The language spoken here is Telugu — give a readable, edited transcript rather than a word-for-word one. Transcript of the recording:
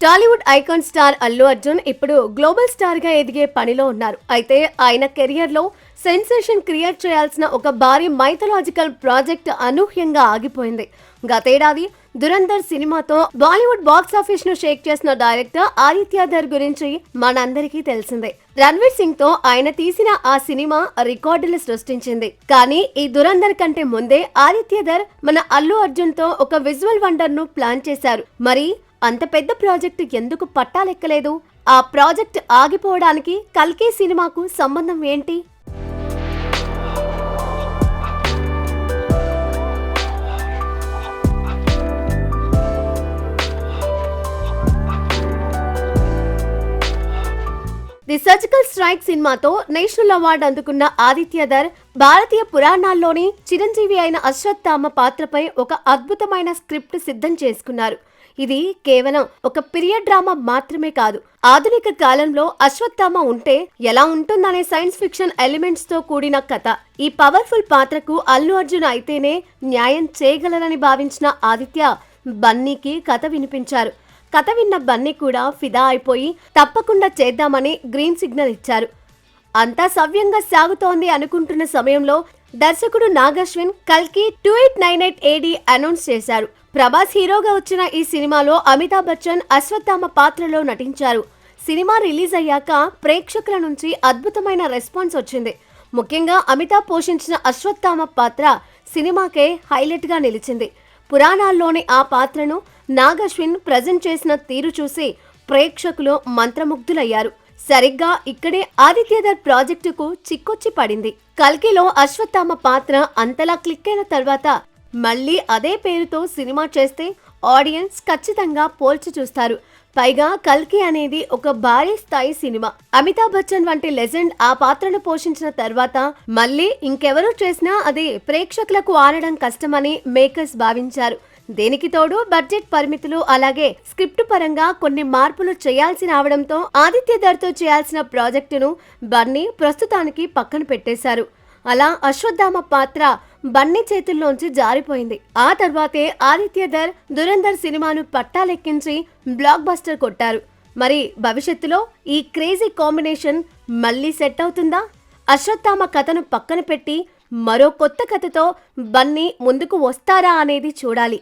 టాలీవుడ్ ఐకాన్ స్టార్ అల్లు అర్జున్ ఇప్పుడు గ్లోబల్ స్టార్ గా ఎదిగే పనిలో ఉన్నారు. అయితే ఆయన కెరియర్ లో సెన్సేషన్ క్రియేట్ చేయాల్సిన ఒక భారీ మైథలాజికల్ ప్రాజెక్ట్ అనూహ్యంగా ఆగిపోయింది. గతేడాది దురంధర్ సినిమాతో బాలీవుడ్ బాక్స్ ఆఫీస్ ను షేక్ చేసిన డైరెక్టర్ ఆదిత్యధర్ గురించి మనందరికీ తెలిసిందే. రణ్వీర్ సింగ్ తో ఆయన తీసిన ఆ సినిమా రికార్డులు సృష్టించింది. కానీ ఈ దురంధర్ కంటే ముందే ఆదిత్యధర్ మన అల్లు అర్జున్ తో ఒక విజువల్ వండర్ ను ప్లాన్ చేశారు. మరి అంత పెద్ద ప్రాజెక్టు ఎందుకు పట్టాలెక్కలేదు? ఆ ప్రాజెక్ట్ ఆగిపోవడానికి కల్కి సినిమాకు సంబంధం ఏంటి? ది సర్జికల్ స్ట్రైక్ సినిమాతో నేషనల్ అవార్డు అందుకున్న ఆదిత్యధర్ భారతీయ పురాణాల్లోని చిరంజీవి అయిన అశ్వత్థామ పాత్రపై ఒక అద్భుతమైన స్క్రిప్ట్ సిద్ధం చేసుకున్నారు. ఇది కేవలం ఒక పీరియడ్ డ్రామా మాత్రమే కాదు, ఆధునిక కాలంలో అశ్వత్థామ ఉంటే ఎలా ఉంటుందనే సైన్స్ ఫిక్షన్ ఎలిమెంట్స్ తో కూడిన కథ. ఈ పవర్ఫుల్ పాత్రకు అల్లు అర్జున్ అయితేనే న్యాయం చేయగలరని భావించిన ఆదిత్య బన్నీకి కథ వినిపించారు. కథ విన్న బన్నీ కూడా ఫిదా అయిపోయి తప్పకుండా చేద్దామని గ్రీన్ సిగ్నల్ ఇచ్చారు. అంతా సవ్యంగా సాగుతోంది అనుకుంటున్న సమయంలో దర్శకుడు నాగశ్విన్ కల్కి 2898 AD అనౌన్స్ చేశారు. ప్రభాస్ హీరోగా వచ్చిన ఈ సినిమాలో అమితాబ్ బచ్చన్ అశ్వత్థామ పాత్రలో నటించారు. సినిమా రిలీజ్ అయ్యాక ప్రేక్షకుల నుంచి అద్భుతమైన రెస్పాన్స్ వచ్చింది. ముఖ్యంగా అమితాబ్ పోషించిన అశ్వత్థామ పాత్ర సినిమాకే హైలైట్ గా నిలిచింది. పురాణాల్లోని ఆ పాత్రను నాగశ్విన్ ప్రజెంట్ చేసిన తీరు చూసి ప్రేక్షకులు మంత్రముగ్ధులయ్యారు. సరిగ్గా ఇక్కడే ఆదిత్యధర్ ప్రాజెక్టుకు చిక్కొచ్చి పడింది. కల్కిలో అశ్వత్థామ పాత్ర అంతలా క్లిక్ అయిన తర్వాత మళ్ళీ అదే పేరుతో సినిమా చేస్తే ఆడియన్స్ ఖచ్చితంగా పోల్చి చూస్తారు. పైగా కల్కి అనేది ఒక భారీ స్థాయి సినిమా. అమితాబ్ బచ్చన్ వంటి లెజెండ్ ఆ పాత్రను పోషించిన తర్వాత మళ్ళీ ఇంకెవరూ చేసినా అది ప్రేక్షకులకు ఆడడం కష్టమని మేకర్స్ భావించారు. దీనికి తోడు బడ్జెట్ పరిమితులు, అలాగే స్క్రిప్ట్ పరంగా కొన్ని మార్పులు చేయాల్సి రావడంతో ఆదిత్యధర్ తో చేయాల్సిన ప్రాజెక్టును బన్నీ ప్రస్తుతానికి పక్కన పెట్టేశారు. అలా అశ్వత్థామ పాత్ర బన్నీ చేతుల్లోంచి జారిపోయింది. ఆ తర్వాతే ఆదిత్యధర్ దురంధర్ సినిమాను పట్టాలెక్కించి బ్లాక్ బస్టర్ కొట్టారు. మరి భవిష్యత్తులో ఈ క్రేజీ కాంబినేషన్ మళ్ళీ సెట్ అవుతుందా? అశ్వత్థామ కథను పక్కన పెట్టి మరో కొత్త కథతో బన్నీ ముందుకు వస్తారా అనేది చూడాలి.